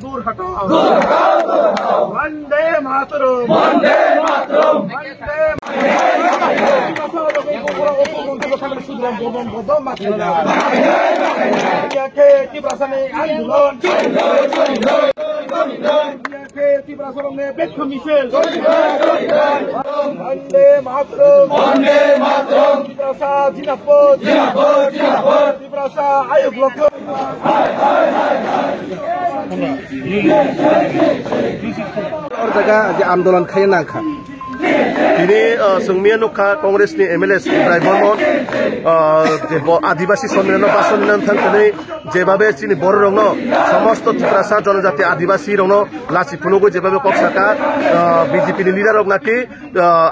दूर हटो। वंदे मातरम, वंदे मातरम, वंदे मातरम, वंदे मातरम, जिनापुर जिनापुर जिनापुर आयोग लोग और जगह आंदोलन खाई नाखा ini sengmian nuka Kongres ni MLS Ibrahim Bormon आदिवासी सम्मेलन बा सम्मेलन थांखनै जेबाबे चिनि बर रंनो समस्त त्रिपुरासा जनजाति आदिवासी रंनो लासि फुनुगो जेबाबे कक्साका बीजेपी नि लिडार रंनाकि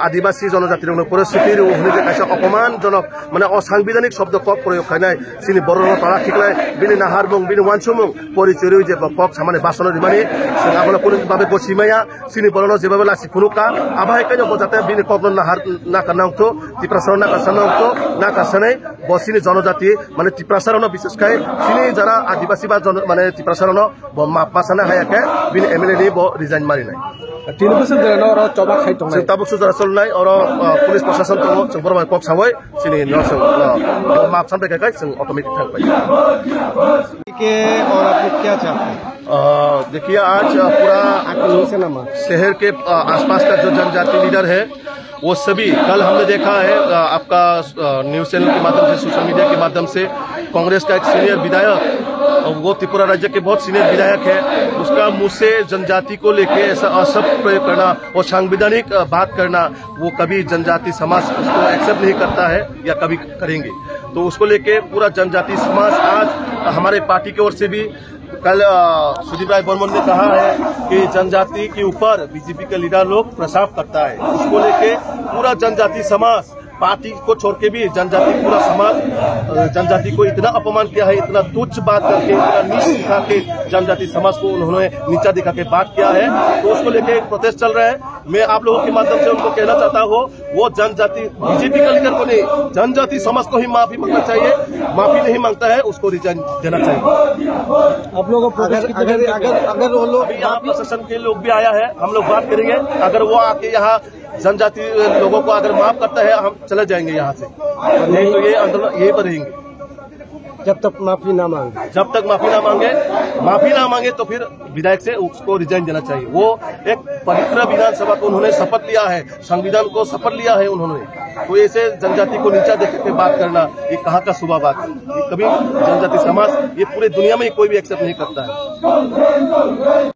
आदिवासी जनजाति रंनो परिस्थिति होने जे कायसा अपमानजनक माने असंविधानिक शब्द कक प्रयोग खायनाय चिनि बर रंनो तारा खिकलाय बिनि नाहारमुं बिनि वानसुमुं परिचय जे कक सामाने बासन रिमानि जों आबला पुलिस बाबे गसिमाया चिनि बरनो जेबाबे लासि फुनुका आबाय कायनो बजाते बिनि ककन नाहार नाकानांगतो त्रिपुरासा नाकासानांगतो नाकासानाय बसिनि जनजाति माने त्रिपुरासारनो विशेषकै चिनि जरा आदिवासी बा माने त्रिपुरासारनो मापासाना हायाके बिनि एमएलए नि बो रिजाइन मारिनाय 3 बोसोर जानो र चबा खाइ दंनाय ताबुक सुजारा चलनाय और पुलिस प्रशासन दङ जों बरबाय कक सावै चिनि नसो मापसान बेकाय जों ऑटोमेटिक थांबाय के और आप क्या चाहते हैं देखिए आज पूरा शहर के आसपास का जो जनजाति लीडर है वो सभी कल हमने देखा है आपका न्यूज चैनल के माध्यम से सोशल मीडिया के माध्यम से कांग्रेस का एक सीनियर विधायक वो त्रिपुरा राज्य के बहुत सीनियर विधायक है उसका मुंह से जनजाति को लेके ऐसा अशब्द प्रयोग करना और संवैधानिक बात करना वो कभी जनजाति समाज उसको एक्सेप्ट नहीं करता है या कभी करेंगे तो उसको लेके पूरा जनजाति समाज आज हमारे पार्टी की ओर से भी कल सुदीप राय बर्मन ने कहा है कि जनजाति के ऊपर बीजेपी के लीडर लोग प्रसार करता है उसको लेके पूरा जनजाति समाज पार्टी को छोड़ के भी जनजाति पूरा समाज जनजाति को इतना अपमान किया है इतना तुच्छ बात करके इतना नीच दिखा के जनजाति समाज को उन्होंने नीचा दिखा के बात किया है तो उसको लेके प्रोटेस्ट चल रहा है मैं आप लोगों के माध्यम से उनको कहना चाहता हूँ वो जनजाति बीजेपी का लीडर को नहीं जनजाति समाज को ही माफी मांगना चाहिए माफी नहीं मांगता है उसको रिजाइन देना चाहिए आप लोगों को अगर वो लोग यहाँ प्रशासन के लोग भी आया है हम लोग बात करेंगे अगर वो आके यहाँ जनजाति लोगों को अगर माफ करता है हम चले जाएंगे यहाँ से नहीं तो ये आंदोलन यहीं पर रहेंगे जब तक माफी ना मांगे तो फिर विधायक से उसको रिजाइन देना चाहिए वो एक पवित्र विधानसभा को उन्होंने शपथ लिया है संविधान को शपथ लिया है उन्होंने तो ऐसे जनजाति को नीचा देख के बात करना ये कहाँ का शुभ बात है ये कभी जनजाति समाज ये पूरे दुनिया में कोई भी एक्सेप्ट नहीं करता है